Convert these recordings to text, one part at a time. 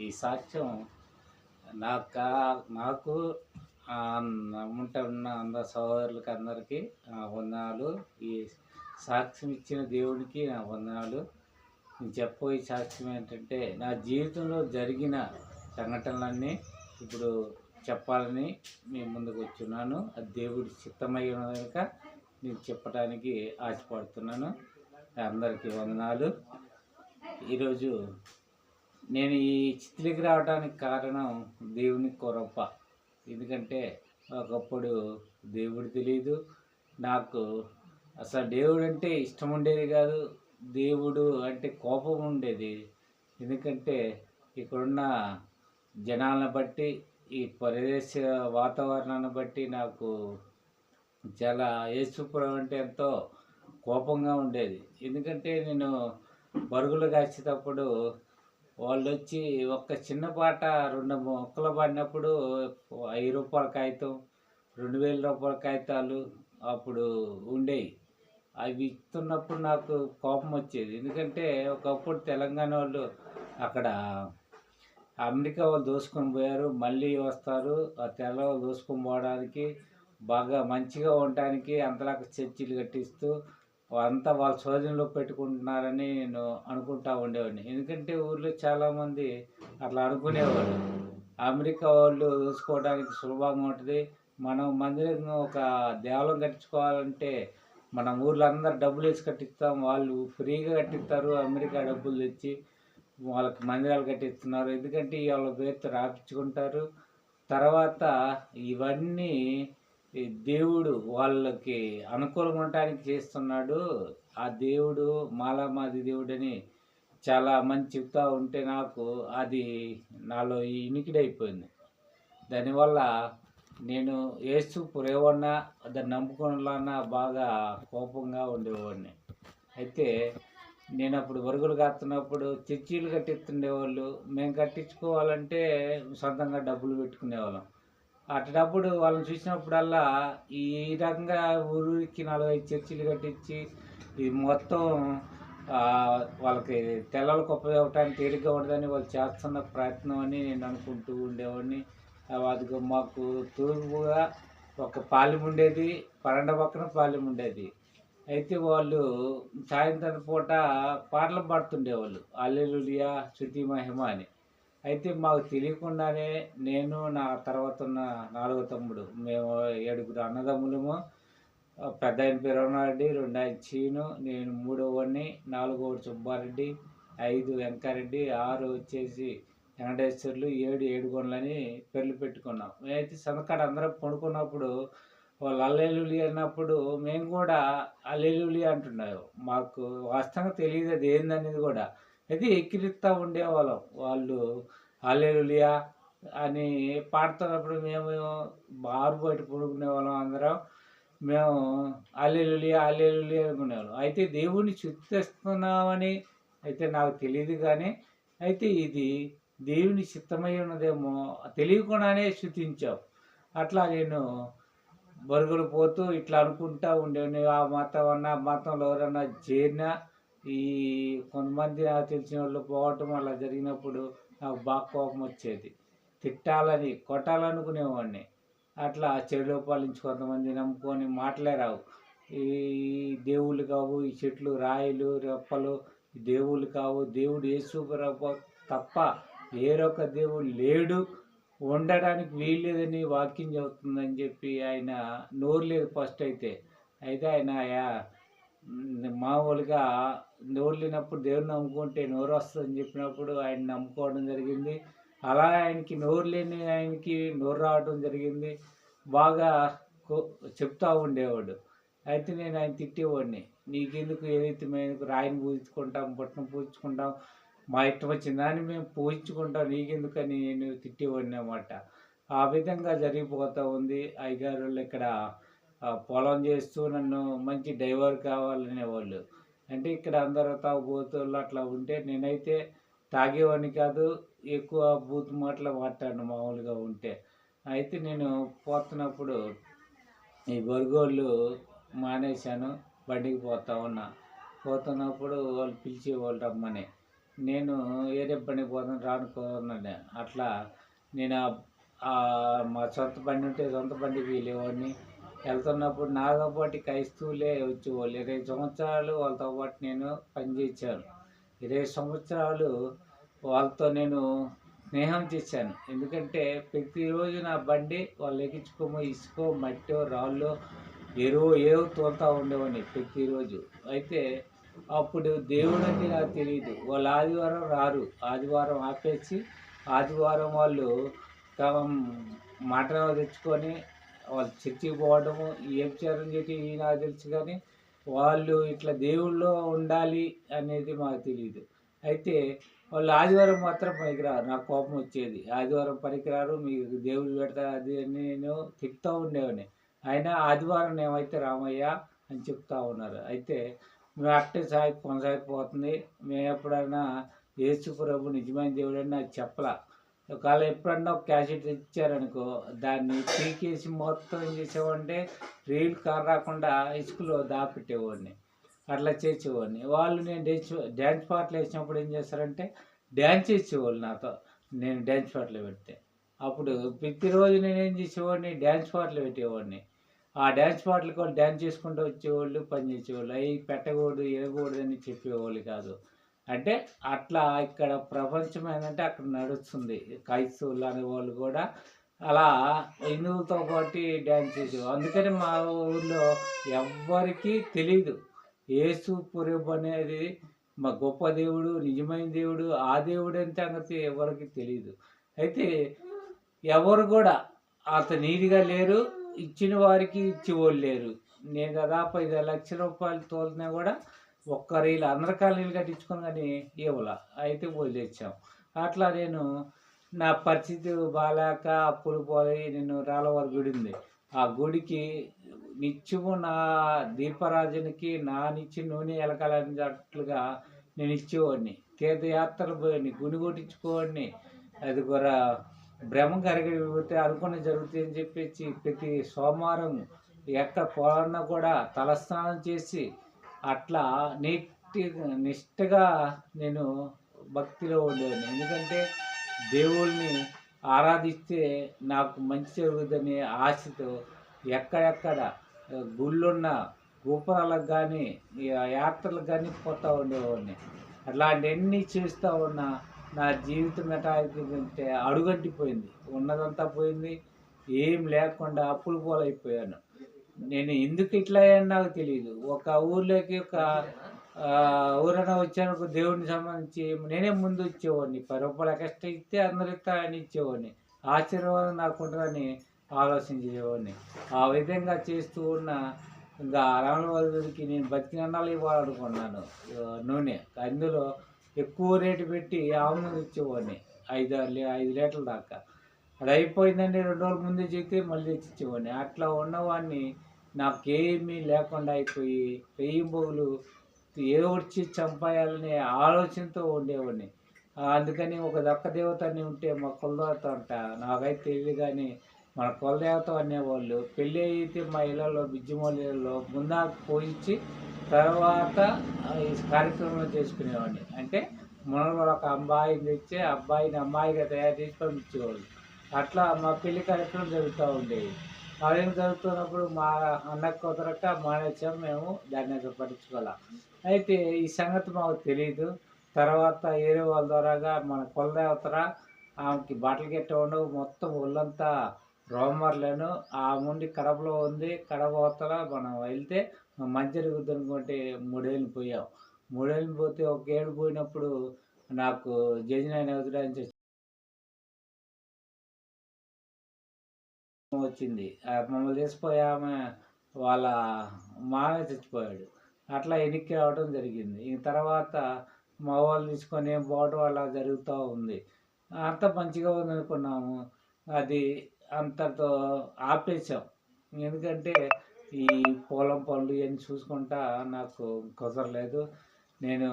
ఈ సాక్ష్యం నాకా నాకు నమ్ముంటున్న అందరు సహోదరులకి అందరికీ వందనాలు. ఈ సాక్ష్యం ఇచ్చిన దేవుడికి నా వందనాలు. నేను చెప్పబోయే సాక్ష్యం ఏంటంటే, నా జీవితంలో జరిగిన సంఘటనలన్నీ ఇప్పుడు చెప్పాలని మీ ముందుకు వచ్చున్నాను. అది దేవుడి చిత్తమై ఉన్న కనుక నేను చెప్పడానికి ఆశపడుతున్నాను. అందరికీ వందనాలు. ఈరోజు నేను ఈ స్థితికి రావడానికి కారణం దేవుని కృప. ఎందుకంటే ఒకప్పుడు దేవుడు తెలియదు నాకు. అసలు దేవుడు అంటే ఇష్టం ఉండేది కాదు, దేవుడు అంటే కోపం ఉండేది. ఎందుకంటే ఇక్కడున్న జనాలను బట్టి, ఈ ప్రదేశ వాతావరణాన్ని బట్టి నాకు చాలా యేసుప్రభు అంటే ఎంతో కోపంగా ఉండేది. ఎందుకంటే నేను బరుగులు కాసేటప్పుడు వాళ్ళు వచ్చి ఒక్క చిన్న పాట 2 మొక్కలు పడినప్పుడు రూ. 5 కాగితం, 2000 కాగితాలు అప్పుడు ఉండేవి. అవి ఇస్తున్నప్పుడు నాకు కోపం వచ్చేది. ఎందుకంటే ఒకప్పుడు తెలంగాణ వాళ్ళు అక్కడ అమెరికా వాళ్ళు దోసుకొని పోయారు, మళ్ళీ వస్తారు. ఆ తెల్ల వాళ్ళు దోసుకొని పోవడానికి, బాగా మంచిగా ఉండటానికి అంతలాగా చర్చిలు కట్టిస్తూ అంతా వాళ్ళ స్వాధీనంలో పెట్టుకుంటున్నారని నేను అనుకుంటా ఉండేవాడిని. ఎందుకంటే ఊర్లో చాలామంది అట్లా అనుకునేవాళ్ళు. అమెరికా వాళ్ళు చూసుకోవడానికి సులభంగా ఉంటుంది. మనం మందిరం ఒక దేవాలయం కట్టించుకోవాలంటే మన ఊర్లో అందరు డబ్బులు వేసి కట్టిస్తాం, వాళ్ళు ఫ్రీగా కట్టిస్తారు. అమెరికా డబ్బులు తెచ్చి వాళ్ళకి మందిరాలు కట్టిస్తున్నారు. ఎందుకంటే వాళ్ళ పేరుతో రాపించుకుంటారు. తర్వాత ఇవన్నీ ఈ దేవుడు వాళ్ళకి అనుకూలంగా ఉండటానికి చేస్తున్నాడు. ఆ దేవుడు మాలామాది దేవుడని చాలా మంది చెప్తూ ఉంటే నాకు అది నాలో ఇనికిడైపోయింది. దానివల్ల నేను యేసు ప్రేమన్నా దాన్ని నమ్ముకున్నా బాగా కోపంగా ఉండేవాడిని. అయితే నేను అప్పుడు వరుగులు కాస్తున్నప్పుడు చర్చీలు కట్టిస్తుండేవాళ్ళు. మేము కట్టించుకోవాలంటే సొంతంగా డబ్బులు పెట్టుకునేవాళ్ళం. అట్టప్పుడు వాళ్ళని చూసినప్పుడల్లా ఈ రకంగా ఊరికి 4-5 చర్చిలు కట్టించి ఇది మొత్తం వాళ్ళకి తెల్లలకు ఉపయోగపడటానికి తేలిగ్గా ఉండదని వాళ్ళు చేస్తున్న ప్రయత్నం అని నేను అనుకుంటూ ఉండేవాడిని. అదిగో మాకు తూర్పుగా ఒక పాలెం ఉండేది, పరండ పక్కన పాలెం ఉండేది. అయితే వాళ్ళు సాయంత్రం పూట పాటలు పాడుతుండేవాళ్ళు, హల్లెలూయా స్తుతి మహిమ అని. అయితే మాకు తెలియకుండానే నేను, నా తర్వాత ఉన్న 4వ తమ్ముడు, మేము 7 అన్నదమ్ములము. పెద్ద ఆయన పేరు రమణారెడ్డి, 2 ఆయన చీను, నేను 3వని, 4వోడు సుబ్బారెడ్డి, 5 వెంకారెడ్డి, 6 వచ్చేసి వెంకటేశ్వర్లు, 7 ఏడుగొండలని పేర్లు పెట్టుకున్నాం. మేమైతే సందకాడ అందరం పడుకున్నప్పుడు వాళ్ళు హల్లెలూయా అన్నప్పుడు మేము కూడా హల్లెలూయా అంటున్నాము. మాకు వాస్తవంగా తెలియదు అది ఏందనేది కూడా. అయితే ఎక్కిరిస్తూ ఉండేవాళ్ళం. వాళ్ళు హల్లెలూయా అని పాడుతున్నప్పుడు మేము బారు బయట పడుకునేవాళ్ళం అందరం. మేము హల్లెలూయా హల్లెలూయా అనుకునేవాళ్ళం. అయితే దేవుడిని స్తుతిస్తున్నామని అయితే నాకు తెలియదు కానీ, అయితే ఇది దేవుని చిత్తమై ఉన్నదేమో తెలియకుండానే స్తుతించాం. అట్లా నేను బరుగులు పోతూ ఇట్లా అనుకుంటా ఉండేవాడిని. ఆ మతం అన్నా, మతంలో ఎవరన్నా చేరినా ఈ కొంతమంది నాకు తెలిసిన వాళ్ళు పోవటం అలా జరిగినప్పుడు నాకు బాగా కోపం వచ్చేది. తిట్టాలని, కొట్టాలనుకునేవాడిని. అట్లా చెడులో పాలించి కొంతమంది నమ్ముకొని మాటలే రావు. ఈ దేవుళ్ళు కావు, ఈ చెట్లు, రాయిలు, రెప్పలు దేవుళ్ళు కావు. దేవుడు యేసుప్రభు తప్ప వేరొక దేవుడు లేడు, ఉండడానికి వీల్లేదని వాక్యం చెబుతుందని చెప్పి ఆయన నోరు లేదు ఫస్ట్ అయితే. అయితే ఆయన మామూలుగా నోరు లేనప్పుడు దేవుని నమ్ముకుంటే నోరు వస్తుందని చెప్పినప్పుడు ఆయన నమ్ముకోవడం జరిగింది. అలా ఆయనకి నోరు లేని ఆయనకి నోరు రావడం జరిగింది. బాగా చెప్తూ ఉండేవాడు. అయితే నేను ఆయన తిట్టేవాడిని. నీకెందుకు, ఏదైతే మేము రాయిని పూజించుకుంటాం, బుట్టను పూజించుకుంటాం, మా ఇష్టం వచ్చిన దాన్ని మేము పూజించుకుంటాం, నీకెందుకని నేను తిట్టేవాడిని అన్నమాట. ఆ విధంగా జరిగిపోతూ ఉంది. అయ్యగారు ఇక్కడ పొలం చేస్తూ నన్ను మంచి డ్రైవర్ కావాలనేవాళ్ళు. అంటే ఇక్కడ అందరూ తాగుబోతులు అట్లా ఉంటే నేనైతే తాగేవాడిని కాదు, ఎక్కువ బూతు మాటలు మాట్లాడను మామూలుగా ఉంటే. అయితే నేను పోతున్నప్పుడు ఈ బరిగోళ్ళు మానేశాను, బండికి పోతా ఉన్నా. పోతున్నప్పుడు వాళ్ళు పిలిచేవాళ్ళు రమ్మని. నేను వేరే పనికి పోతాను రానుకోనండి. అట్లా నేను మా సొంత బండి ఉంటే సొంత బండికి వెళ్ళేవాడిని. వెళ్తున్నప్పుడు నాతో పాటు క్రైస్తవులే వచ్చేవాళ్ళు. 20 సంవత్సరాలు వాళ్ళతో పాటు నేను పనిచేశాను. 20 సంవత్సరాలు వాళ్ళతో నేను స్నేహం చేశాను. ఎందుకంటే ప్రతిరోజు నా బండి వాళ్ళు ఎక్కించుకోమో ఇసుకో మట్టో రాళ్ళో ఎరువు ఏవో తోలుతూ ఉండేవాడిని ప్రతిరోజు. అయితే అప్పుడు దేవుడంటే నాకు తెలియదు. వాళ్ళు ఆదివారం రారు. ఆదివారం ఆపేసి ఆదివారం వాళ్ళు మటన్ తెచ్చుకొని వాళ్ళు చర్చికి పోవడము ఏం చేయాలని చెప్పి నాకు తెలుసు. కానీ వాళ్ళు ఇట్లా దేవుళ్ళో ఉండాలి అనేది మాకు తెలియదు. అయితే వాళ్ళు ఆదివారం మాత్రం పనికిరారు. నాకు కోపం వచ్చేది. ఆదివారం పనికిరారు, మీకు దేవుడు పెడతారు అది అని నేను తిప్పుతూ ఉండేవాడిని. అయినా ఆదివారం ఏమైతే రామయ్య అని చెప్తా ఉన్నారు. అయితే మేము అట్టే కొనసాగిపోతుంది. మేము ఎప్పుడైనా యేసు ప్రభు నిజమైన దేవుడు అని నాకు చెప్పలా. ఒకవేళ ఎప్పుడన్నా ఒక క్యాసెట్ ఇచ్చారనుకో దాన్ని పీకేసి మొత్తం ఏం చేసేవాడిని రీల్ కార్ రాకుండా ఇసుకలో దాపెట్టేవాడిని. అట్లా చేసేవాడిని. వాళ్ళు నేను డ్యాన్స్ పాటలు వేసినప్పుడు ఏం చేస్తారంటే డ్యాన్స్ చేసేవాళ్ళు నాతో. నేను డ్యాన్స్ పాటలు పెడితే అప్పుడు ప్రతిరోజు నేనేం చేసేవాడిని డ్యాన్స్ పాటలు పెట్టేవాడిని. ఆ డ్యాన్స్ పాటలు కూడా డ్యాన్స్ చేసుకుంటూ వచ్చేవాళ్ళు, పని చేసేవాళ్ళు. అవి పెట్టకూడదు వినకూడదు అని చెప్పేవాళ్ళు కాదు. అంటే అట్లా ఇక్కడ ప్రపంచం ఏంటంటే అక్కడ నడుస్తుంది. క్రైస్తవులు అనేవాళ్ళు కూడా అలా హిందువులతో పాటు డ్యాన్స్ చేసేవాళ్ళు. అందుకని మా ఊళ్ళో ఎవ్వరికీ తెలీదు యేసు ప్రభు అనేది మా గొప్ప దేవుడు, నిజమైన దేవుడు, ఆ దేవుడు అని సంగతి ఎవరికి తెలియదు. అయితే ఎవరు కూడా అతను నీతిగా లేరు, ఇచ్చిన వారికి ఇచ్చేవాళ్ళు లేరు. నేను దాదాపు 5 లక్షల రూపాయలు తోలినా కూడా ఒక్క రీలు అందరికాల నీళ్ళు కట్టించుకొని కానీ ఇవ్వాల. అయితే వదిలేసాం. అట్లా నేను నా పరిస్థితి బాగాలేక అప్పులు పోయి నేను రాళ్ళవారి గుడి ఉంది. ఆ గుడికి నిత్యము నా దీపారాజనకి నా నిత్య నూనె ఎలకాలన్నట్లుగా నేను ఇచ్చేవాడిని. తీర్థయాత్రలు పోయాడిని, గుడి కొట్టించుకోవాడిని. అది కూడా భ్రమ కరిగిపోతే అనుకున్న జరుగుతాయి అని చెప్పేసి ప్రతి సోమవారం ఎక్కడ పోవాలన్నా కూడా తలస్నానం చేసి అట్లా నిష్టగా నేను భక్తిలో ఉండేవాడిని. ఎందుకంటే దేవుళ్ళని ఆరాధిస్తే నాకు మంచి జరుగుతుందనే ఆశతో ఎక్కడెక్కడ గుళ్ళున్న గోపురాలకు కానీ యాత్రలకు కానీ పోతూ ఉండేవాడిని. అట్లాంటివన్నీ చేస్తూ ఉన్న నా జీవితం ఎట్లా అయిపోయిందంటే అడుగంటిపోయింది. ఉన్నదంతా పోయింది. ఏం లేకుండా అప్పులు పోలైపోయాను. నేను ఎందుకు ఇట్లా అయ్యాను నాకు తెలియదు. ఒక ఊర్లోకి ఒక ఊరన్నా వచ్చాను దేవుడిని సంబంధించి నేనే ముందు ఇచ్చేవాడిని. 10 రూపాయలు ఎక్స్ట్రా ఇస్తే అందరు ఇస్తారని ఇచ్చేవాడిని. ఆశీర్వాదం నాకు ఉంటుందని ఆలోచించేవాడిని. ఆ విధంగా చేస్తూ ఉన్న ఇంకా రామలవారికి నేను బతికినన్నాళ్ళు ఇవ్వాలనుకున్నాను నూనె. అందులో ఎక్కువ రేటు పెట్టి ఆవు నూనె ఇచ్చేవాడిని 5 లీటర్ల దాకా. అది అయిపోయిందండి 2 రోజుల ముందే చెప్తే మళ్ళీ తెచ్చిచ్చేవాడిని. అట్లా ఉన్నవాడిని నాకేమీ లేకుండా అయిపోయి పెయ్యింబోగులు ఏదో వచ్చి చంపేయాలనే ఆలోచనతో ఉండేవాడిని. అందుకని ఒక దక్క దేవత అని ఉంటే మా కులదేవత అంట నాకైతే తెలియదు. కానీ మన కులదేవత అనేవాళ్ళు పెళ్ళి అయితే మా ఇళ్ళలో బిజ్జిమోళ్ళ ఇళ్ళలో ముందా పోయించి తర్వాత ఈ కార్యక్రమం చేసుకునేవాడిని. అంటే మనలో ఒక అబ్బాయిని తెచ్చి అబ్బాయిని అమ్మాయిగా తయారు చేసి పంపించేవాళ్ళు. అట్లా మా పెళ్లి కార్యక్రమం జరుగుతూ ఉండేవి. అదేం జరుగుతున్నప్పుడు మా అన్నకు కుదరక మానేసాం. మేము దాన్ని అసలు పట్టించుకోవాలి. అయితే ఈ సంగతి మాకు తెలియదు. తర్వాత ఏరే వాళ్ళ ద్వారాగా మన కులదేవతరా ఆమెకి బట్టలు గట్ట ఉండవు, మొత్తం ఒళ్ళంతా రోమర్లను ఆ ముండి కడపలో ఉంది. కడప అవతల మనం వెళ్తే మంచి జరుగుతుంది అనుకుంటే 3 ఏళ్ళు పోయాం. 3 ఏళ్ళు పోతే ఒక ఏడు పోయినప్పుడు నాకు జజినాయన వదిలేసి వచ్చింది. మమ్మల్ని తీసిపోయి ఆమె వాళ్ళ మామే చచ్చిపోయాడు. అట్లా వెనక్కి రావడం జరిగింది. ఈ తర్వాత మా వాళ్ళు తీసుకొని ఏం పోవడం అలా జరుగుతూ ఉంది. అంత మంచిగా ఉందనుకున్నాము. అది అంతతో ఆపేసాం. ఎందుకంటే ఈ పొలం పనులు ఇవన్నీ చూసుకుంటా నాకు కుదరలేదు. నేను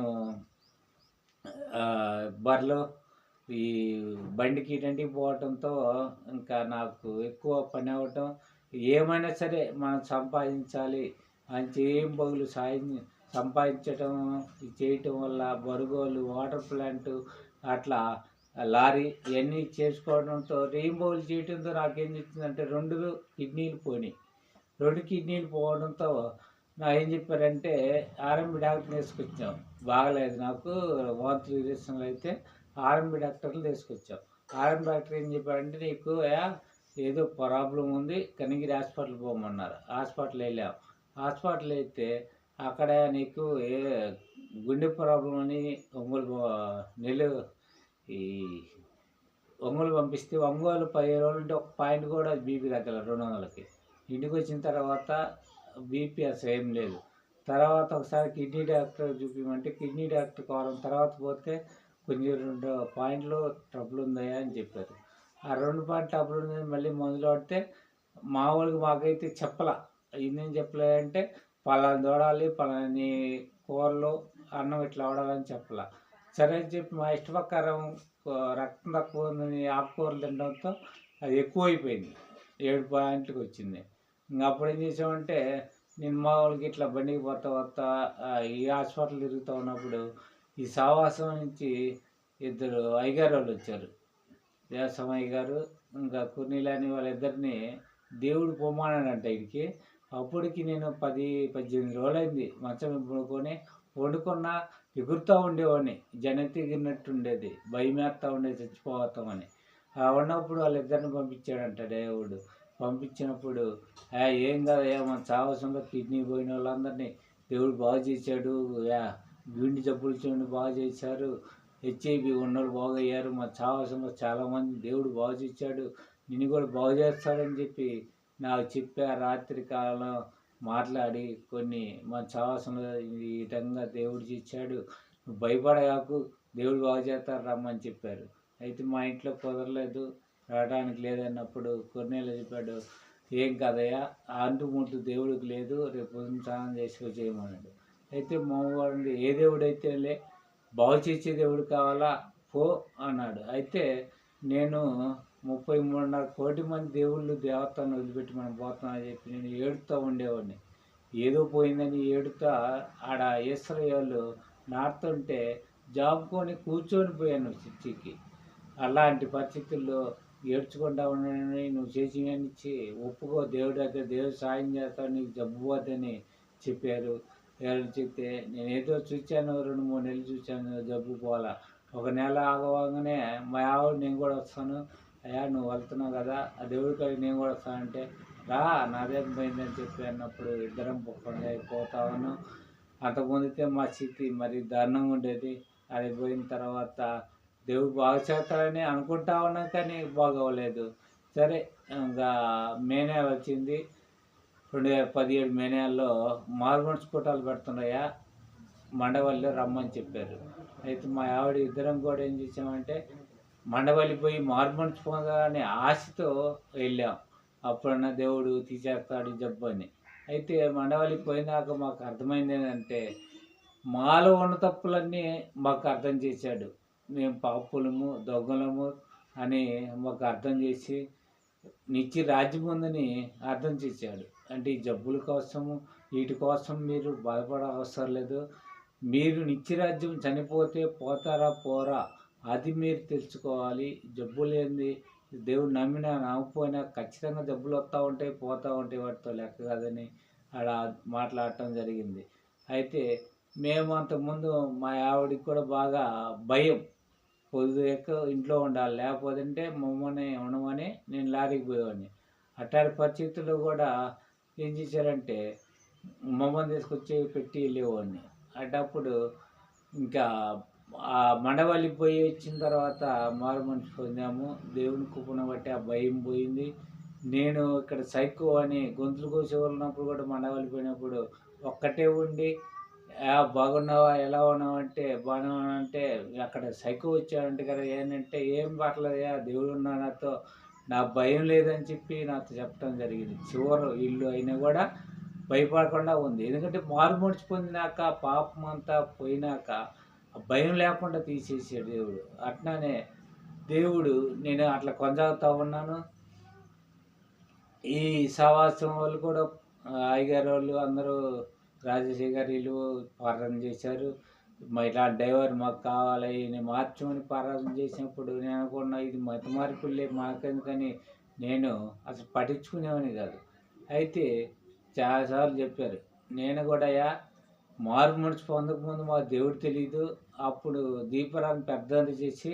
బర్రెలు ఈ బండికి ఇటంటికి పోవటంతో ఇంకా నాకు ఎక్కువ పని అవ్వటం. ఏమైనా సరే మనం సంపాదించాలి అని ఏం బదులు సంపాదించడం ఇది చేయటం వల్ల బరుగోలు వాటర్ ప్లాంట్ అట్లా లారీ ఇవన్నీ చేసుకోవడంతో రెయిన్బోలు చేయడంతో నాకేం చెప్తుందంటే 2 కిడ్నీలు పోయినాయి. 2 కిడ్నీలు పోవడంతో ఏం చెప్పారంటే ఆర్ఎంపీ డాక్టర్ని తీసుకొచ్చాం. బాగలేదు నాకు వాంతులు రిలేషన్లు అయితే ఆర్ఎంపీ డాక్టర్లు తీసుకొచ్చాం. ఆర్ఎంపీ డాక్టర్ ఏం చెప్పారంటే నీకు ఏదో ప్రాబ్లం ఉంది, కనిగిరి హాస్పిటల్ పోమన్నారు. హాస్పిటల్ వెళ్ళాం. హాస్పిటల్ అయితే అక్కడ నీకు గుండె ప్రాబ్లం అని నెల్లూరు ఈ ఒంగోలు పంపిస్తే ఒంగోలు 15 రోజులు ఉంటే ఒక పాయింట్ కూడా బీపీ తగ్గల 200కి. ఇంటికి వచ్చిన తర్వాత బీపీ అసలు ఏం లేదు. తర్వాత ఒకసారి కిడ్నీ డాక్టర్ చూపించమంటే కిడ్నీ డాక్టర్ వారం తర్వాత పోతే కొంచెం 2 పాయింట్లు ట్రబుల్ ఉందయ్యా అని చెప్పారు. ఆ 2 పాయింట్ ట్రబుల్ ఉంది మళ్ళీ మందులు వాడితే మామూలుగా మాకైతే చెప్పలా. ఇదేం చెప్పలేదంటే పలానా దూడాలి, పలాని కూరలు అన్నం ఇట్లా వాడాలని చెప్పలా. సరే అని చెప్పి మా ఇష్ట ప్రకారం రక్తం తక్కువ ఉందని ఆకుకూరలు తినడంతో అది ఎక్కువైపోయింది. 7 పాయింట్లకు వచ్చింది. ఇంకా అప్పుడు ఏం చేసామంటే నేను మామూలుగా ఇట్లా బండికి పోతా ఈ హాస్పిటల్ తిరుగుతూ ఉన్నప్పుడు ఈ సావాసం నుంచి 2 అయ్యగారు వాళ్ళు వచ్చారు. దేవస్వామి అయ్యగారు ఇంకా కుర్నీలని వాళ్ళిద్దరిని దేవుడు పొమ్మన్నాడంట ఇడికి. అప్పటికి నేను 10-18 రోజులైంది మంచం పడుకొని వండుకున్నా ఎగురుతూ ఉండేవాడిని. జనెత్తిగిరినట్టు ఉండేది, భయమేస్తూ ఉండేది చచ్చిపోతామని. ఉన్నప్పుడు వాళ్ళిద్దరిని పంపించాడంట దేవుడు. పంపించినప్పుడు ఏం కాదయ్యా మన సావాసంలో కిడ్నీ పోయిన వాళ్ళందరినీ దేవుడు బాగు చేశాడు, గుండె జబ్బులు చూడండి బాగు చేశారు, హెచ్ఐవి ఉన్నోళ్ళు బాగయ్యారు, మా సావాసంలో చాలామంది దేవుడు బాగు చేశాడు, నిన్ను కూడా బాగు చేస్తాడని చెప్పి నాకు చెప్పి ఆ రాత్రి కాలం మాట్లాడి కొన్ని మన సావాసంలో ఈ విధంగా దేవుడు చేశాడు, నువ్వు భయపడగాకు దేవుడు బాగు చేస్తారు రమ్మని చెప్పారు. అయితే మా ఇంట్లో కుదరలేదు, రావడానికి లేదన్నప్పుడు కొన్నేళ్ళు చెప్పాడు ఏం కదయ్యా అంటుముట్టు దేవుడికి లేదు, రేపు పొద్దున్న స్నానం చేసుకొని చేయమన్నాడు. అయితే మామూలు ఏ దేవుడైతే బాగు చేసే దేవుడు కావాలా పో అన్నాడు. అయితే నేను 33.5 కోటి మంది దేవుళ్ళు దేవతను వదిలిపెట్టి మనం పోతామని చెప్పి నేను ఏడుతూ ఉండేవాడిని. ఏదో పోయిందని ఏడుతా ఆడ ఇశ్రాయేలు నాటుతుంటే జాబుకొని కూర్చొని పోయాను చర్చికి. అలాంటి పరిస్థితుల్లో ఏడ్చుకుంటా ఉండని నువ్వు చేసి ఒప్పుకో, దేవుడి దగ్గర దేవుడు సాయం చేస్తావు, నీకు జబ్బు పోద్దని చెప్పారు. ఎవరు చెప్తే నేను ఏదో చూశాను, 2-3 నెలలు చూశాను, జబ్బు పోలా. 1 నెల ఆగగానే మా ఆవిడ నేను కూడా వస్తాను, అయ్యా నువ్వు వెళ్తున్నావు కదా ఆ దేవుడి కాడికి నేను కూడా వస్తానంటే రా నాదేం పోయిందని చెప్పి అన్నప్పుడు ఇద్దరం పోతాను. అంతకుముందుకే మా స్థితి మరి దారుణంగా ఉండేది. అది పోయిన తర్వాత దేవుడు బాగు చేస్తాడని అనుకుంటా ఉన్నాం కానీ బాగోలేదు. సరే ఇంకా మే నెల వచ్చింది. 2017 మే నెలలో మార్మోన్స్ కూటాలు పెడుతున్నాయా మండవల్లిలో రమ్మని చెప్పారు. అయితే మా ఆవిడ ఇద్దరం కూడా ఏం చేసామంటే మండవల్లి పోయి మార్మోన్స్ పొందాలనే ఆశతో వెళ్ళాం. అప్పుడన్నా దేవుడు తీసేస్తాడు జబ్బు అని. అయితే మండవల్లికి పోయినాక మాకు అర్థమైంది ఏంటంటే మాలో ఉన్న తప్పులన్నీ మాకు అర్థం చేశాడు. మేము పాపులము దొంగలము అని మాకు అర్థం చేసి నిత్య రాజ్యం ఉందని అర్థం చేశాడు. అంటే ఈ జబ్బుల కోసము వీటి కోసం మీరు బాధపడ అవసరం లేదు, మీరు నిత్యరాజ్యం చనిపోతే పోతారా పోరా అది మీరు తెలుసుకోవాలి. జబ్బు లేనిది దేవుడు నమ్మినా నమ్మకపోయినా ఖచ్చితంగా జబ్బులు వస్తూ ఉంటాయి పోతూ ఉంటాయి, వాటితో లెక్క కాదని అలా మాట్లాడటం జరిగింది. అయితే మేము అంతకుముందు మా ఆవిడికి కూడా బాగా భయం, పొద్దుక ఇంట్లో ఉండాలి లేకపోతే మమ్మల్ని ఉండమని నేను లారీకి పోయేవాడిని. అట్లాంటి పరిస్థితుల్లో కూడా ఏం చేశారంటే మమ్మల్ని తీసుకొచ్చి పెట్టి వెళ్ళేవాడిని. అటప్పుడు ఇంకా ఆ మండవల్లి పోయి వచ్చిన తర్వాత మారు మనిషి పొందాము. దేవుని కృపను బట్టి ఆ భయం పోయింది. నేను ఇక్కడ సైకో అని గొంతులు కోసే ఉన్నప్పుడు కూడా మండవల్లి పోయినప్పుడు ఒక్కటే ఉండి బాగున్నావా ఎలా ఉన్నావు అంటే బాగానే ఉన్నానంటే అక్కడ సైకో వచ్చాడంటే కదా ఏంటంటే ఏం పర్లేదయా దేవుడు ఉన్నా నాతో, నా భయం లేదని చెప్పి నాతో చెప్పడం జరిగింది. చివరి ఇల్లు అయినా కూడా భయపడకుండా ఉంది. ఎందుకంటే మారుమూర్చి పొందినాక పాపం అంతా పోయినాక భయం లేకుండా తీసేసాడు దేవుడు. అట్లానే దేవుడు నేను అట్లా కొనసాగుతూ ఉన్నాను. ఈ సహవాసం వాళ్ళు కూడా అయ్యగారు వాళ్ళు అందరూ రాజశేఖర్ గారు వీళ్ళు ప్రార్థన చేశారు. ఇలా డ్రైవర్ మాకు కావాలి, ఈయన మార్చమని ప్రార్థన చేసినప్పుడు నేను అనుకున్నా ఇది మత మార్పులే మాకెందుకని నేను అసలు పట్టించుకునేవాడిని కాదు. అయితే చాలాసార్లు చెప్పారు. నేను కూడా మారు మనసు పొందకముందు మా దేవుడు తెలియదు. అప్పుడు దీపారాన్ని పెద్దది చేసి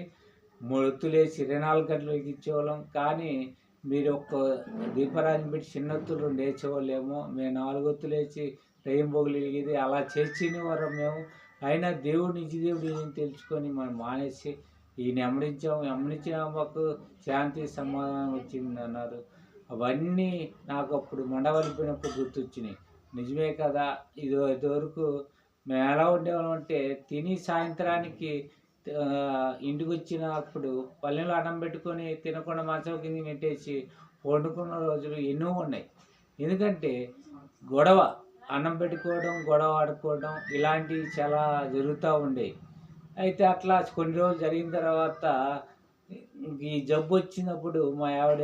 3 ఒత్తులేసి 24 గంటలు వెలిగించేవాళ్ళం. కానీ మీరు ఒక్క దీపారాన్ని పెట్టి చిన్నొత్తులు 2 వేసేవాళ్ళేమో, మేము 4 ఒత్తులేసి రెయింబోగులు వెలిగేది. అలా చేసినవారు మేము. అయినా దేవుడు నిజ దేవుడు ఏం తెలుసుకొని మనం మానేసి ఈయన ఎమ్మడించిన మాకు శాంతి సమాధానం వచ్చింది అన్నారు. అవన్నీ నాకు అప్పుడు మండవలిపోయినప్పుడు గుర్తొచ్చినాయి. నిజమే కదా, ఇదివరకు మేము ఎలా ఉండేవాళ్ళం అంటే తిని సాయంత్రానికి ఇంటికి వచ్చినప్పుడు పల్లెలో అన్నం పెట్టుకొని తినకుండా మంచం కింద నెట్టేసి వండుకున్న రోజులు ఎన్నో ఉన్నాయి. ఎందుకంటే గొడవ, అన్నం పెట్టుకోవడం, గొడవ ఆడుకోవడం ఇలాంటివి చాలా జరుగుతూ ఉండేవి. అయితే అట్లా కొన్ని రోజులు జరిగిన తర్వాత ఈ జబ్బు వచ్చినప్పుడు మా ఆవిడ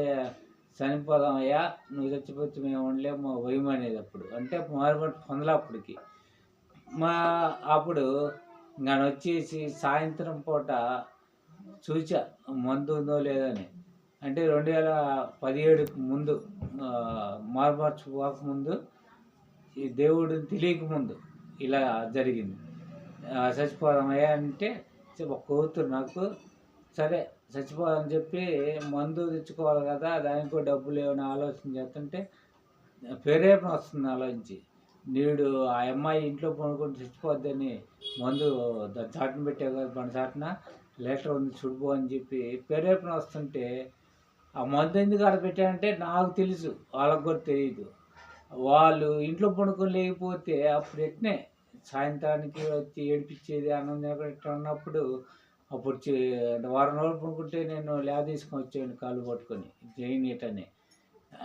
చనిపోదాం అయ్యా, నువ్వు చచ్చిపోతే మేము ఉండలేము మా భయం అనేది. అప్పుడు అంటే మారుమూట పొందలప్పటికి అప్పుడు నేను వచ్చేసి సాయంత్రం పూట చూచా మందు ఉందో లేదని. అంటే 2017కు ముందు, మార్చి పోకముందు, ఈ దేవుడిని తెలియకముందు ఇలా జరిగింది. చచ్చిపోదామయ్యా అంటే ఒక కూతురు నాకు, సరే చచ్చిపోదని చెప్పి మందు తెచ్చుకోవాలి కదా, దానికి కూడా డబ్బులు ఏమైనా ఆలోచన చేస్తుంటే ప్రేరేపణ వస్తుంది ఆలోచించి, నీడు ఆ అమ్మాయి ఇంట్లో పడుకొని చచ్చిపోద్దని మందు చాటును పెట్టావు కదా, మన చాటున లెటర్ ఉంది చూడుపో అని చెప్పి ప్రేరేపణ వస్తుంటే ఆ మందు ఎందుకు ఆడ పెట్టానంటే నాకు తెలుసు, వాళ్ళకు కూడా తెలియదు. వాళ్ళు ఇంట్లో పడుకొని లేకపోతే అప్పుడు ఎట్నే సాయంత్రానికి వచ్చి ఏడిపించేది, అన్నం ఎట్లా ఉన్నప్పుడు అప్పుడు వారం రోజులు పడుకుంటే నేను ల్యాబ్ తీసుకొని వచ్చాను కాళ్ళు పట్టుకొని చేయనీటని.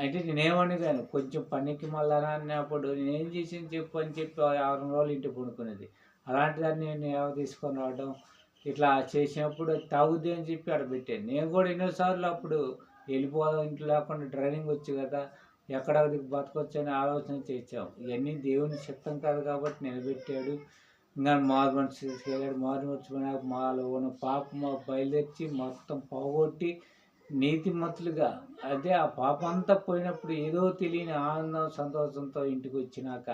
అయితే నేనేమని కాను కొంచెం పనికి మళ్ళా అన్నప్పుడు నేనేం చేసింది చెప్పు అని చెప్పి 6 రోజులు ఇంటికి పడుకునేది. అలాంటి దాన్ని నేను ఏవ తీసుకొని రావడం ఇట్లా చేసినప్పుడు తాగుద్ది అని చెప్పి అక్కడ పెట్టాను. నేను కూడా ఎన్నోసార్లు అప్పుడు వెళ్ళిపోదాం ఇంట్లో లేకుండా డ్రైవింగ్ వచ్చు కదా, ఎక్కడ బతకొచ్చు అని ఆలోచన చేసాం. ఇవన్నీ దేవుని చిత్తం కాదు కాబట్టి నిలబెట్టాడు. ఇంకా మారు మనసు తీసుకెళ్ళాడు. మారు మనసు మాలో ఉన్న పాపం బయలుదేర్చి మొత్తం పోగొట్టి నీతిమంతులుగా, అదే ఆ పాపం అంతా పోయినప్పుడు ఏదో తెలియని ఆనందం సంతోషంతో ఇంటికి వచ్చినాక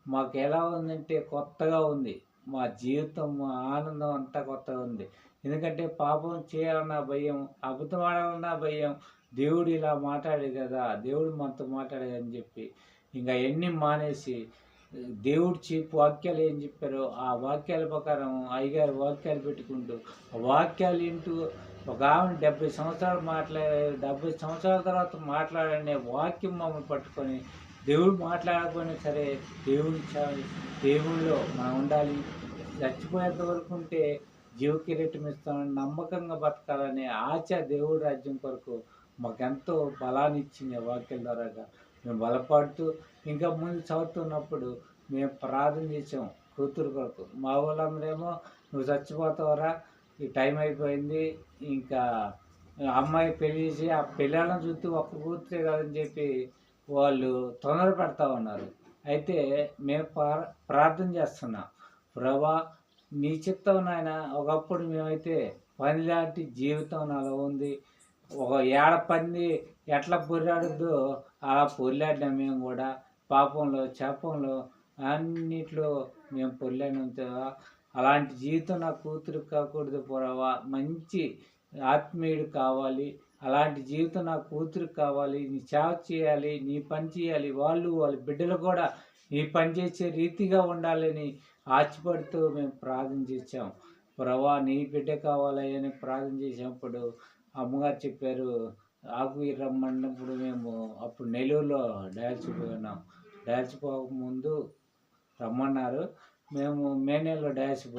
మాకు ఎలా ఉందంటే కొత్తగా ఉంది. మా జీవితం, మా ఆనందం అంతా కొత్తగా ఉంది. ఎందుకంటే పాపం చేయాలన్న భయం, అబద్ధం ఆడాలన్న భయం, దేవుడు ఇలా మాట్లాడే కదా, దేవుడు మనతో మాట్లాడేదని చెప్పి ఇంకా ఎన్ని మానేసి దేవుడు వాక్యాలు ఏం చెప్పారో ఆ వాక్యాల ప్రకారం అయ్యగారు వాక్యాలు పెట్టుకుంటూ ఆ వాక్యాలు వింటూ ఒక ఆమె 70 సంవత్సరాలు 70 సంవత్సరాల తర్వాత మాట్లాడనే వాక్యం మమ్మల్ని పట్టుకొని దేవుడు మాట్లాడకపోయినా సరే దేవుళ్ళో మనం ఉండాలి, చచ్చిపోయేంత వరకు ఉంటే జీవకిరీటం ఇస్తామని నమ్మకంగా బతకాలనే ఆశ దేవుడి రాజ్యం కొరకు మాకెంతో బలాన్ని ఇచ్చింది ఆ వాక్యాల ద్వారాగా. మేము బలపడుతూ ఇంకా ముందు చదువుతున్నప్పుడు మేము ప్రార్థన చేసాం కూతురు కొరకు. మా వాళ్ళందరేమో నువ్వు చచ్చిపోతావరా, ఈ టైం అయిపోయింది, ఇంకా అమ్మాయి పెళ్లి చేసి ఆ పిల్లలను చూస్తూ ఒక్క కూతురే కదని చెప్పి వాళ్ళు తొందర పెడతా ఉన్నారు. అయితే మేము ప్రార్థన చేస్తున్నాం, ప్రభా నీ చిత్తం నాయన. ఒకప్పుడు మేమైతే పని లాంటి జీవితం నాలో ఉంది, ఒక ఏడ పంది ఎట్లా పొర్లాడుద్దో అలా పొర్లాడినాం మేము కూడా. పాపంలో శాపంలో అన్నిట్లో మేము పొర్లాడినంత అలాంటి జీవితం నా కూతురు కాకూడదు ప్రభా, మంచి ఆత్మీయుడు కావాలి, అలాంటి జీవితం నా కూతురు కావాలి, నీ సేవ చేయాలి, నీ పని చేయాలి, వాళ్ళ బిడ్డలు కూడా నీ పని చేసే రీతిగా ఉండాలని ఆశపడుతూ మేము ప్రార్థన చేసాం. ప్రభా నీ బిడ్డ కావాలి అని ప్రార్థన చేసినప్పుడు అమ్మగారు చెప్పారు ఆకు రమ్మన్నప్పుడు మేము అప్పుడు నెల్లూరులో డయాలసిస్ పోయినాం. డయాలసిస్ పోకముందు రమ్మన్నారు. మేము మే నెలలో డయాలసిస్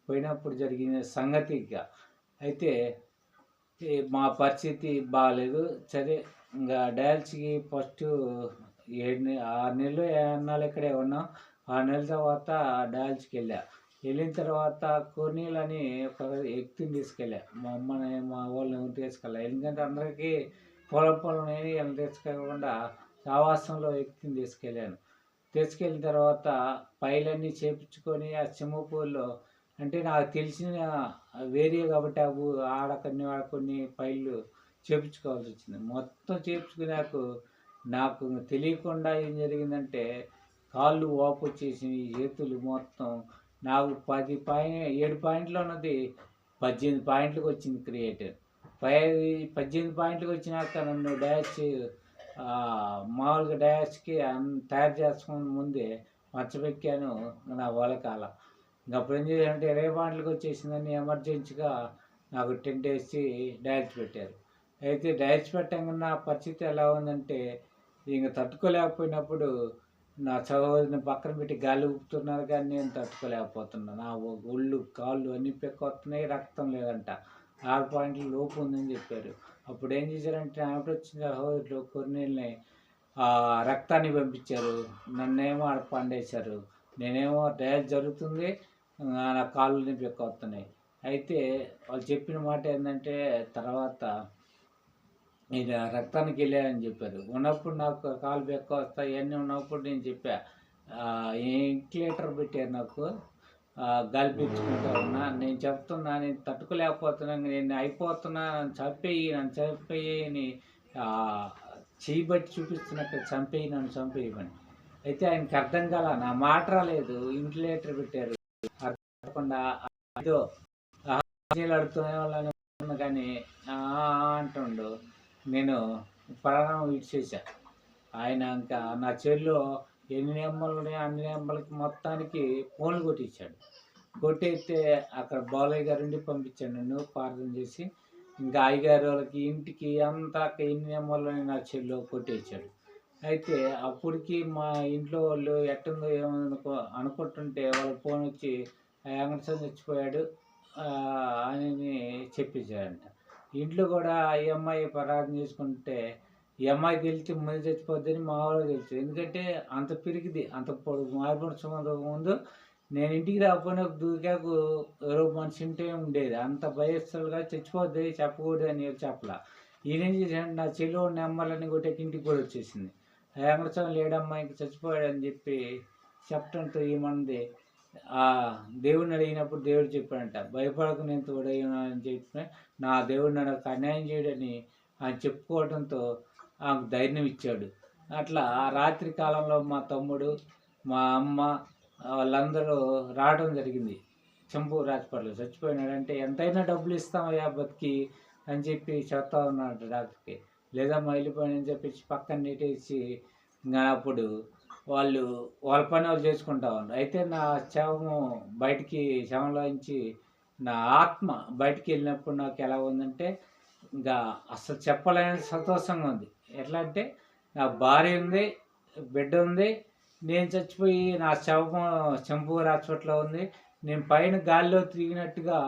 పోయినప్పుడు జరిగిన సంగతిగా అయితే మా పరిస్థితి బాగాలేదు. సరే ఇంకా డయాలసిస్కి ఫస్ట్ 6 నెలలు 7 నెలలు ఇక్కడే ఉన్నాం. 6 నెలల తర్వాత డయాలసిస్కి వెళ్ళిన తర్వాత కొర్నీలు అని ఒక వ్యక్తిని తీసుకెళ్ళా. మా అమ్మని మా వాళ్ళని తీసుకెళ్ళా. ఎందుకంటే అందరికీ పొలం నేను వీళ్ళని తీసుకెళ్ళకుండా సావాసంలో వ్యక్తిని తీసుకెళ్ళాను. తీసుకెళ్ళిన తర్వాత పైలన్నీ చేపించుకొని ఆ స్విమ్మింగ్ పూల్‌లో అంటే నాకు తెలిసిన వేరే కాబట్టి ఆడ కొన్ని పైలు చేపించుకోవాల్సొచ్చింది. మొత్తం చేపించుకున్నాక నాకు తెలియకుండా ఏం జరిగిందంటే కాళ్ళు వాపొచ్చేసినియి, చేతులు మొత్తం. నాకు 7 పాయింట్లు ఉన్నది 18 పాయింట్లకొచ్చింది క్రియేటివ్. పై 18 పాయింట్లకొచ్చినాక నన్ను మామూలుగా డాష్‌కి తయారు చేసుకునే ముందే మచ్చపెక్కాను. నా వల్ల కాల. ఇంకప్పుడు ఏం చేశానంటే 20 పాయింట్లకొచ్చేసిందని ఎమర్జెన్సీగా నాకు టెంట్ ఏసి డయాట్స్ పెట్టారు. అయితే డయాట్స్ పెట్టంగానే నా పరిస్థితి ఎలా ఉందంటే ఇంక తట్టుకోలేకపోయినప్పుడు నా సహోదరిని పక్కన పెట్టి గాలి ఊపుతున్నారు కానీ నేను తట్టుకోలేకపోతున్నా. నా ఒళ్ళు, కాళ్ళు అన్నీ పెక్కొస్తున్నాయి. రక్తం లేదంట. 6 పాయింట్ల లోపు ఉందని చెప్పారు. అప్పుడు ఏం చేశారంటే నా వెంట వచ్చిన సహోదరులు కొన్నేళ్ళని రక్తాన్ని పంపించారు. నన్నేమో ఆడ పండేశారు. నేనేమో డయాలిసిస్ జరుగుతుంది. నా కాళ్ళు పెక్కొస్తున్నాయి. అయితే వాళ్ళు చెప్పిన మాట ఏంటంటే తర్వాత ఇది రక్తానికి వెళ్ళాయని చెప్పారు. ఉన్నప్పుడు నాకు కాళ్ళు బెక్కొస్తాయి ఇవన్నీ ఉన్నప్పుడు నేను చెప్పా. ఇంక్యులేటర్ పెట్టారు నాకు. గాలి పీల్చుకుంటా ఉన్నా. నేను చెప్తున్నా నేను తట్టుకోలేకపోతున్నాను. నేను అయిపోతున్నా. నన్ను చంపేయి అని చెయ్యి బట్టి చూపిస్తున్నట్టు నన్ను చంపేయమని. అయితే ఆయనకి అర్థం కాల. నా మాట రాలేదు. ఇంక్యులేటర్ పెట్టారు. అర్థం కాకుండా ఏదో అడుగుతున్న వాళ్ళని కానీ అంటుండు. నేను ప్రాణం విడిచేసా. ఆయన ఇంకా నా చెల్లో ఎన్ని నెంబర్లు ఉన్నాయో అన్ని నెంబర్లకి మొత్తానికి ఫోన్లు కొట్టించాడు. కొట్టేస్తే అక్కడ బాలయ్య గారు ఉండి పంపించాడు నన్ను ప్రార్థన చేసి. ఇంకా అయ్యగారు వాళ్ళకి ఇంటికి అంతా ఎన్ని నెంబర్లు నా చెల్లో కొట్టేశాడు. అయితే అప్పటికి మా ఇంట్లో వాళ్ళు ఎట్టుందో ఏమో అనుకుంటుంటే వాళ్ళ ఫోన్ వచ్చి వెంకటస్వామి చచ్చిపోయాడు అని చెప్పించాడంట. ఇంట్లో కూడా ఈ అమ్మాయి ప్రార్థన చేసుకుంటే ఈ అమ్మాయి తెలిసి ముందు చచ్చిపోద్దని మా వాళ్ళు తెలుసు. ఎందుకంటే అంత పిరికిది, అంత పొడుగు మార్పుడు ముందు నేను ఇంటికి రాకపోయినా దూకాకు ఎవరో మనిషి ఉంటే ఉండేది. అంత భయస్తులుగా చచ్చిపోద్ది చెప్పకూడదు అని చెప్పలా. ఈయనేం చేశాడు నా చెల్లి నెంబర్లన్నీ కొట్టాక ఇంటికి కూడా వచ్చేసింది. వెంకటస్వామి లేడమ్మాయికి చచ్చిపోయాడని చెప్పి చెప్పడంతో ఏమంది దేవుడిని అడిగినప్పుడు దేవుడు చెప్పాడంట భయపడకు నేను తోడయ్యాను అని చెప్పి నా దేవుడు నాకు అన్యాయం చేయడని ఆయన చెప్పుకోవడంతో ఆమెకు ధైర్యం ఇచ్చాడు. అట్లా ఆ రాత్రి కాలంలో మా తమ్ముడు మా అమ్మ వాళ్ళందరూ రావడం జరిగింది. చంపు హాస్పిటల్ చచ్చిపోయినాడంటే ఎంతైనా డబ్బులు ఇస్తామయ్యా బతికి అని చెప్పి చెప్తా ఉన్నాడు డాక్టర్కి. లేదమ్మా వెళ్ళిపోయానని చెప్పేసి పక్కన నెట్టేసి ఇంకా అప్పుడు వాళ్ళ పని వాళ్ళు చేసుకుంటా ఉన్నారు. అయితే నా శవము బయటికి శవంలోంచి నా ఆత్మ బయటికి వెళ్ళినప్పుడు నాకు ఎలా ఉందంటే ఇంకా అసలు చెప్పలేని సంతోషంగా ఉంది. ఎట్లా అంటే నా భార్య ఉంది, బిడ్డ ఉంది, నేను చచ్చిపోయి నా శవము చంపూర్ హాస్పిటల్లో ఉంది. నేను పైన గాలిలో తిరిగినట్టుగా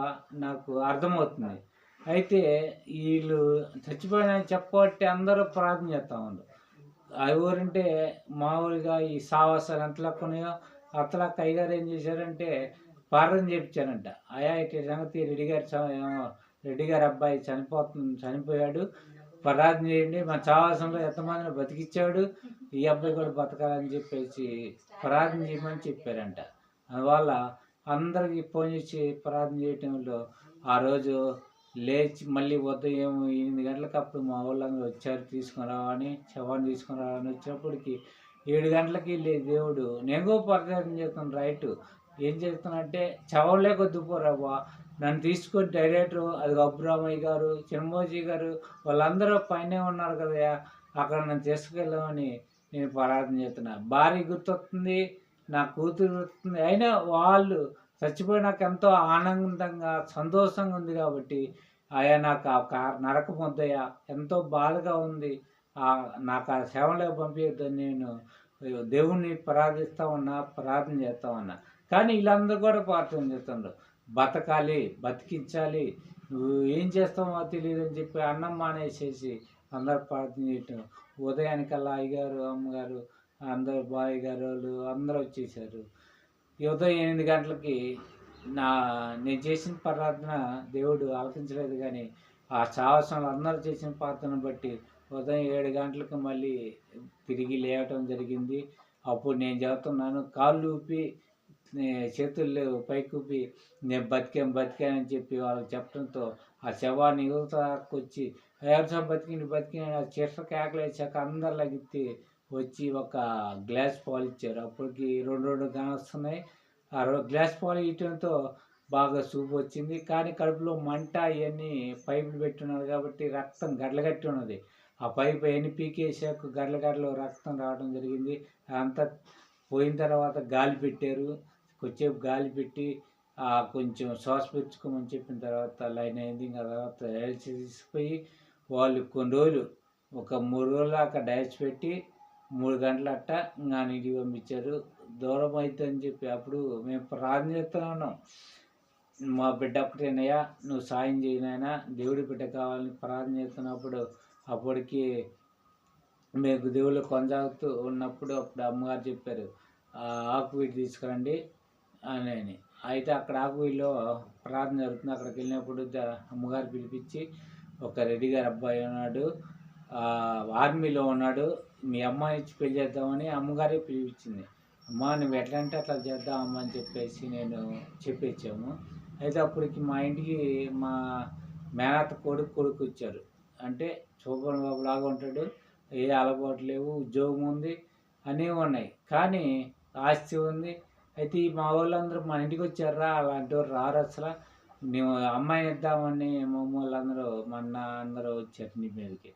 నాకు అర్థమవుతుంది. అయితే వీళ్ళు చచ్చిపోయినని చెప్పబట్టి అందరూ ప్రార్థన చేస్తూ ఉన్నారు. ఎవరంటే మామూలుగా ఈ సావాసాలు ఎంతలకు ఉన్నాయో అంతలకు అయ్యగారు ఏం చేశారంటే ప్రార్థన చేయించారంట. అయ్యా ఇటు సంగతి రెడ్డి గారి అబ్బాయి చనిపోయాడు, ప్రార్థన చేయండి, మన సావాసంలో ఎంతమందిని బతికిచ్చాడు, ఈ అబ్బాయి కూడా బతకాలని చెప్పేసి ప్రార్థన చేయమని చెప్పారంట. అందువల్ల అందరికీ ఫోన్ చేసి ప్రార్థన చేయటంలో ఆ రోజు లేచి మళ్ళీ ఉదయం 8 గంటలకు అప్పుడు మా వాళ్ళందరూ వచ్చారు తీసుకురావని శవాన్ని తీసుకురావని వచ్చినప్పటికి 7 గంటలకి దేవుడు నేను కూడా ప్రార్థన చేస్తాను రైటు ఏం చేస్తానంటే శవంలే కొద్దిపోరాబా నన్ను తీసుకొని డైరెక్టర్ అది అబ్బురామయ్య గారు చిరంబోజీ గారు వాళ్ళందరూ పైనే ఉన్నారు కదా అక్కడ నన్ను తీసుకెళ్ళామని నేను ప్రార్థన చేస్తున్నా. భార్య గుర్తొస్తుంది, నా కూతురు గుర్తుంది. అయినా వాళ్ళు చచ్చిపోయినాక ఎంతో ఆనందంగా సంతోషంగా ఉంది కాబట్టి ఆయా నాకు ఆ నరకం వద్దయ్యా ఎంతో బాధగా ఉంది, నాకు ఆ సేవలో పంపించద్దని నేను దేవుణ్ణి ప్రార్థిస్తూ ఉన్నా, ప్రార్థన చేస్తూ ఉన్నా. కానీ వీళ్ళందరూ కూడా ప్రార్థన చేస్తుండ్రు బతకాలి, బతికించాలి, నువ్వు ఏం చేస్తావో తెలియదు అని చెప్పి అన్నం మానేసేసి అందరు ప్రార్థన చేయటం. ఉదయానికల్లా అయ్యగారు అమ్మగారు అందరు బాయ్ గారు వాళ్ళు అందరూ వచ్చేసారు. ఉదయం 8 గంటలకి నేను చేసిన ప్రార్థన దేవుడు ఆలకించలేదు. కానీ ఆ సాహసంలో అందరూ చేసిన ప్రార్థన బట్టి ఉదయం 7 గంటలకు మళ్ళీ తిరిగి లేవటం జరిగింది. అప్పుడు నేను చెబుతున్నాను, కాళ్ళు ఊపి చేతులు పైకి ఊపి నేను బతికానని చెప్పి వాళ్ళకి చెప్పడంతో ఆ శవాన్ని యువతకొచ్చి ఎవరితో బతికిన చిట్ట కేకలేసాక అందరు లగిత్తి వచ్చి ఒక గ్లాస్ పాలు ఇచ్చారు. అప్పటికి 2 కానొస్తున్నాయి. గ్లాస్ పాలు ఇవ్వడంతో బాగా చూపు వచ్చింది. కానీ కడుపులో మంట ఇవన్నీ పైపులు పెట్టున్నారు కాబట్టి రక్తం గడ్డలు ఉన్నది. ఆ పైపు అవన్నీ పీకేసాక గడ్డలు రక్తం రావడం జరిగింది. అంతా పోయిన తర్వాత గాలి పెట్టారు. కొద్దిసేపు గాలి పెట్టి కొంచెం శ్వాస పీల్చుకోమని చెప్పిన తర్వాత లైన్ అయింది. ఇంకా తర్వాత డయాలసిస్ తీసుకుపోయి వాళ్ళు కొన్ని రోజులు ఒక 3 రోజుల దాకా డయాలసిస్ పెట్టి 3 గంటలు అట్ట ఇంకా ఇంటికి పంపించారు. దూరం అవుతుందని చెప్పి అప్పుడు మేము ప్రార్థన చేస్తూనే ఉన్నాం. మా బిడ్డ ఒక్కటేనయ్యా, నువ్వు సాయం చేయనైనా, దేవుడి బిడ్డ కావాలని ప్రార్థన చేస్తున్నప్పుడు అప్పటికి మేము దేవుళ్ళు కొనసాగుతూ ఉన్నప్పుడు అప్పుడు అమ్మగారు చెప్పారు, ఆకువీటి తీసుకురండి అని. అయితే అక్కడ ఆకువీటిలో ప్రార్థన జరుగుతుంది. అక్కడికి వెళ్ళినప్పుడు అమ్మగారు పిలిపించి, ఒక రెడ్డి గారి అబ్బాయి ఉన్నాడు, ఆర్మీలో ఉన్నాడు, మీ అమ్మాయి ఇచ్చి పెళ్లి చేద్దామని అమ్మగారే పిలిపించింది. అమ్మ నువ్వు ఎట్లా అంటే అట్లా చేద్దామమ్మా అని చెప్పేసి నేను చెప్పేచ్చాము. అయితే అప్పటికి మా ఇంటికి మా మేనత్త కొడుకు వచ్చారు. అంటే చూపని బాబు లాగా ఉంటాడు, ఏ అలవాటు లేవు, ఉద్యోగం ఉంది, అన్నీ ఉన్నాయి, కానీ ఆస్తి ఉంది. అయితే మా వాళ్ళందరూ మన ఇంటికి వచ్చారా, అలాంటి వారు రారు అసలు. నువ్వు అమ్మాయిని ఇద్దామని మా వాళ్ళందరూ మన అందరూ వచ్చారు నీ మీదకి.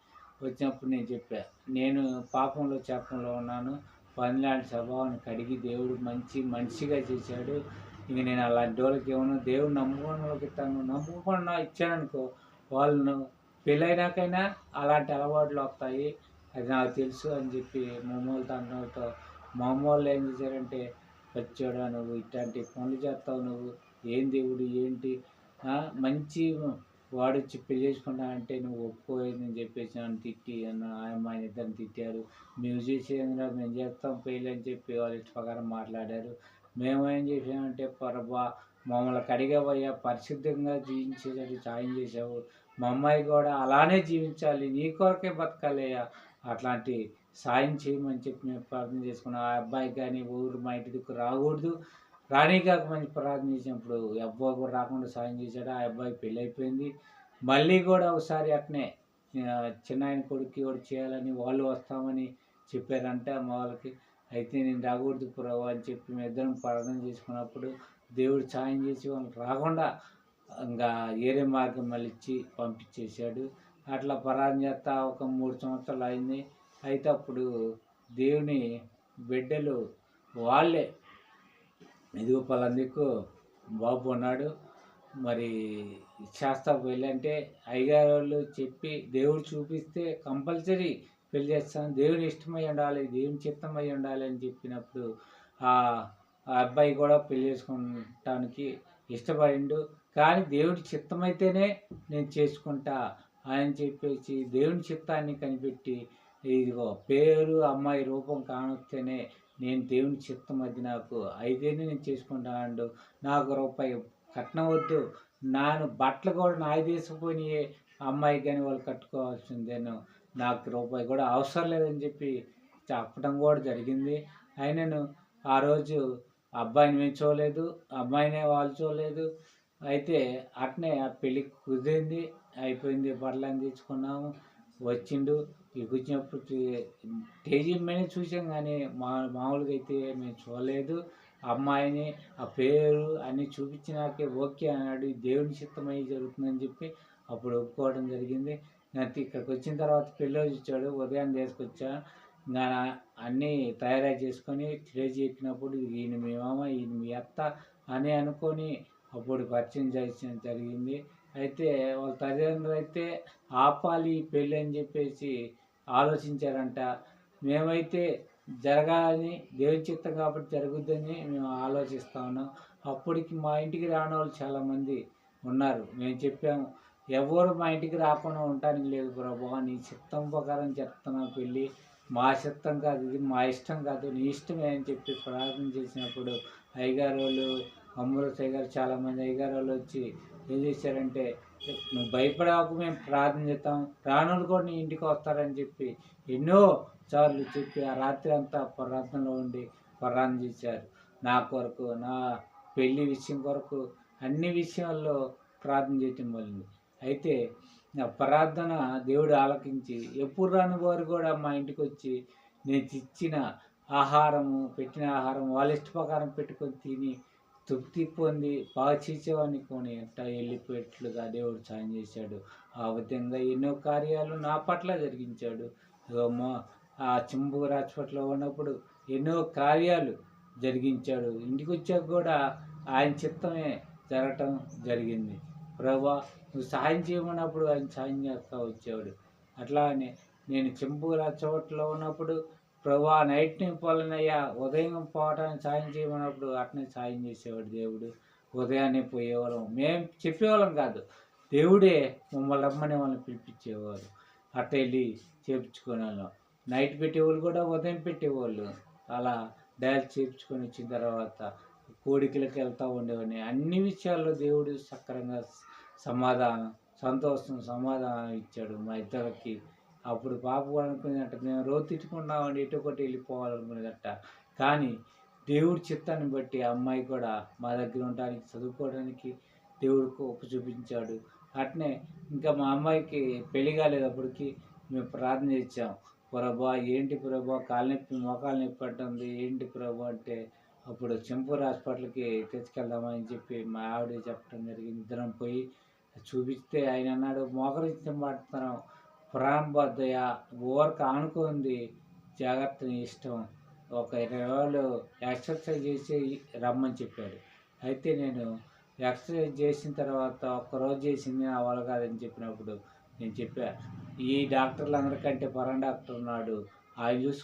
వచ్చినప్పుడు నేను చెప్పా, నేను పాపంలో శాపంలో ఉన్నాను, పనిలాంటి స్వభావాన్ని కడిగి దేవుడు మంచి మనిషిగా చేశాడు. ఇంక నేను అలాంటి వాళ్ళకి ఏమన్నా దేవుడు నమ్ముకున్న వాళ్ళకి ఇస్తాను, నమ్ముకున్నా ఇచ్చాననుకో వాళ్ళను పెళ్ళైనాకైనా అలాంటి అలవాట్లు వస్తాయి, అది నాకు తెలుసు అని చెప్పి మమ్మల్ని తండ్రితో మా అమ్మోళ్ళు ఏం చేశారంటే, వచ్చాడా నువ్వు ఇట్లాంటి పనులు చేస్తావు, నువ్వు ఏం దేవుడు ఏంటి, మంచి వాడొచ్చి పెళ్లి చేసుకున్నా అంటే నువ్వు ఒప్పుకోలేదని చెప్పేసి నన్ను తిట్టి అమ్మాయిని ఇద్దరిని తిట్టారు. మేము చేసేందులో మేము చేస్తాం పెళ్ళి అని చెప్పి వాళ్ళు ఇష్ట ప్రకారం మాట్లాడారు. మేమేం చేసామంటే, మమ్మల్ని కడిగేవయ్యా, పరిశుద్ధంగా జీవించేటట్టు సాయం చేసావు, మా అమ్మాయి కూడా అలానే జీవించాలి, నీ కొరకే బతకాలయ్యా, అట్లాంటి సాయం చేయమని చెప్పి మేము ప్రార్థన చేసుకున్నాం. ఆ అబ్బాయికి కానీ ఊరు మా ఇంటి దిక్కు రాకూడదు, రాణిగాక మంచి ప్రార్థన చేసినప్పుడు అబ్బాయి కూడా రాకుండా సాయం చేశాడు. ఆ అబ్బాయికి పెళ్ళి అయిపోయింది. మళ్ళీ కూడా ఒకసారి అట్నే చిన్న ఆయన కొడుక్కి కూడా చేయాలని వాళ్ళు వస్తామని చెప్పారంటే అమ్మ వాళ్ళకి. అయితే నేను రాకూడదు ప్రభు అని చెప్పి మేము ఇద్దరం ప్రార్థన చేసుకున్నప్పుడు దేవుడు సాయం చేసి వాళ్ళకి రాకుండా ఇంకా ఏరే మార్గం మళ్ళీ ఇచ్చి పంపించేశాడు. అట్లా ప్రార్థన చేస్తా ఒక 3 సంవత్సరాలు అయింది. అయితే అప్పుడు దేవుని బిడ్డలు వాళ్ళే, ఇదిగో పలాందికు బాబు ఉన్నాడు, మరి శాస్త్ర పెళ్ళి అంటే అయ్యగారు వాళ్ళు చెప్పి దేవుడు చూపిస్తే కంపల్సరీ పెళ్లి చేస్తాను, దేవుని ఇష్టమై ఉండాలి, దేవుని చిత్తమై ఉండాలి అని చెప్పినప్పుడు ఆ అబ్బాయి కూడా పెళ్లి చేసుకోవటానికి ఇష్టపడిండు. కానీ దేవుడి చిత్తమైతేనే నేను చేసుకుంటా అని చెప్పేసి దేవుని చిత్తాన్ని కనిపెట్టి, ఇదిగో పేరు అమ్మాయి రూపం కానొస్తేనే నేను దేవుని చిత్తం అది నాకు అయితేనే నేను చేసుకుంటాను, నాకు రూపాయి కట్నం వద్దు, నాను బట్టలు కూడా నాయి తీసుకుపోయి అమ్మాయి కానీ వాళ్ళు కట్టుకోవాల్సిందేను, నాకు రూపాయి కూడా అవసరం లేదని చెప్పి చెప్పడం కూడా జరిగింది. అయినను ఆ రోజు అబ్బాయిని మేము చూడలేదు, అమ్మాయినే వాళ్ళు చూడలేదు. అయితే అట్నే ఆ పెళ్ళి కుదిరింది, అయిపోయింది, బట్టలని తెచ్చుకున్నాము, వచ్చిండు. ఇక వచ్చినప్పుడు స్టేజీ మీద చూసాం కానీ మామూలుగా అయితే మేము చూడలేదు. అమ్మాయిని ఆ పేరు అన్నీ చూపించినాకే ఓకే అన్నాడు, దేవుని చిత్తమై జరుగుతుందని చెప్పి అప్పుడు ఒప్పుకోవడం జరిగింది. నాకు ఇక్కడికి వచ్చిన తర్వాత పెళ్ళి ఇచ్చాడు, ఉదయం తీసుకొచ్చా, ఇంకా అన్నీ తయారై చేసుకొని స్టేజ్ ఎక్కినప్పుడు ఈయన మీ మామ, ఈయన మీ అత్త అని అనుకొని అప్పుడు పరిచయం చేయించడం జరిగింది. అయితే వాళ్ళ తల్లిదండ్రులు అయితే ఆపాలి పెళ్ళి అని చెప్పేసి ఆలోచించారంట. మేమైతే జరగాలని దేవుని చిత్తం కాబట్టి జరుగుద్దని మేము ఆలోచిస్తూ ఉన్నాం. అప్పటికి మా ఇంటికి రాని వాళ్ళు చాలామంది ఉన్నారు. మేము చెప్పాము, ఎవరు మా ఇంటికి రాకుండా ఉండటానికి లేదు ప్రభువా, నీ చిత్తం ప్రకారం చెప్తున్నాం పెళ్ళి, మా చిత్తం కాదు, ఇది మా ఇష్టం కాదు, నీ ఇష్టమే అని చెప్పి ప్రార్థన చేసినప్పుడు అయ్యగారు వాళ్ళు, అమ్మరసయ్య గారు, చాలామంది అయ్యగారు వాళ్ళు వచ్చి ఏం చేశారంటే నువ్వు భయపడకు, మేము ప్రార్థన చేస్తాం, రానులు కూడా నీ ఇంటికి వస్తారని చెప్పి ఎన్నో సార్లు చెప్పి ఆ రాత్రి అంతా ప్రార్థనలో ఉండి ప్రార్థన చేశారు. నా కొరకు, నా పెళ్లి విషయం కొరకు, అన్ని విషయాల్లో ప్రార్థన చేయటం వల్లింది. అయితే నా ప్రార్థన దేవుడు ఆలకించి ఎప్పుడు రాని వారు కూడా మా ఇంటికి వచ్చి నేను ఇచ్చిన ఆహారము, పెట్టిన ఆహారం వాళ్ళ ఇష్ట ప్రకారం పెట్టుకొని తిని తృప్తి పొంది బాగా చేసేవాడిని కొని అట్టా వెళ్ళిపోయేట్లుగా దేవుడు సాయం చేశాడు. ఆ విధంగా ఎన్నో కార్యాలు నా పట్ల జరిగించాడు. ఆ చింబూరు హాస్పిటల్లో ఉన్నప్పుడు ఎన్నో కార్యాలు జరిగించాడు. ఇంటికి వచ్చాక కూడా ఆయన చిత్తమే జరగటం జరిగింది. ప్రభువా నువ్వు సహాయం చేయమన్నప్పుడు ఆయన సాయం చేస్తూ వచ్చేవాడు. అట్లానే నేను చింబూరు హాస్పిటల్లో ఉన్నప్పుడు ప్రభువా నైట్ నేను పోలేనయ్యా, ఉదయం పోవటానికి సాయం చేయమన్నప్పుడు అట్నే సాయం చేసేవాడు దేవుడు. ఉదయాన్నే పోయేవాళ్ళం, మేము చెప్పేవాళ్ళం కాదు, దేవుడే మమ్మల్ని రమ్మని వాళ్ళని పిలిపించేవారు. అట్ట వెళ్ళి చేయించుకునే వాళ్ళం. నైట్ పెట్టేవాళ్ళు కూడా ఉదయం పెట్టేవాళ్ళు. అలా డయల్ చేయించుకొని వచ్చిన తర్వాత కోడికలకు వెళ్తూ ఉండేవాడిని. అన్ని విషయాల్లో దేవుడు సక్రంగా సమాధానం, సంతోషం, సమాధానం ఇచ్చాడు మా ఇద్దరికి. అప్పుడు పాప అనుకునేదట, మేము రోజు తిట్టుకున్నామని ఎటు ఒకటి వెళ్ళిపోవాలనుకునేదట. కానీ దేవుడి చిత్తాన్ని బట్టి ఆ అమ్మాయి కూడా మా దగ్గర ఉండడానికి, చదువుకోవడానికి దేవుడు ఒప్పు చూపించాడు. అట్నే ఇంకా మా అమ్మాయికి పెళ్లి కాలేదప్పటికి మేము ప్రార్థన చేసాం. ప్రభా ఏంటి ప్రభా కాలు నొప్పి, మోకాలు నొప్పి పట్టింది ఏంటి ప్రభా అంటే, అప్పుడు చింపూర్ హాస్పిటల్కి తెచ్చుకెళ్దామని చెప్పి మా ఆవిడ చెప్పడం జరిగింది. ఇద్దరం పోయి చూపిస్తే ఆయన అన్నాడు, మోకరించడం పడుతున్నాం, ప్రారంభోదయ ఊరకు ఆనుకుంది, జాగ్రత్త నీ ఇష్టం, ఒక 20 రోజులు ఎక్సర్సైజ్ చేసి రమ్మని చెప్పాడు. అయితే నేను ఎక్సర్సైజ్ చేసిన తర్వాత ఒక్కరోజు చేసింది నా వల్ల కాదని చెప్పినప్పుడు నేను చెప్పా, ఈ డాక్టర్లు అందరికంటే పరం డాక్టర్ ఉన్నాడు, ఆయన చూసి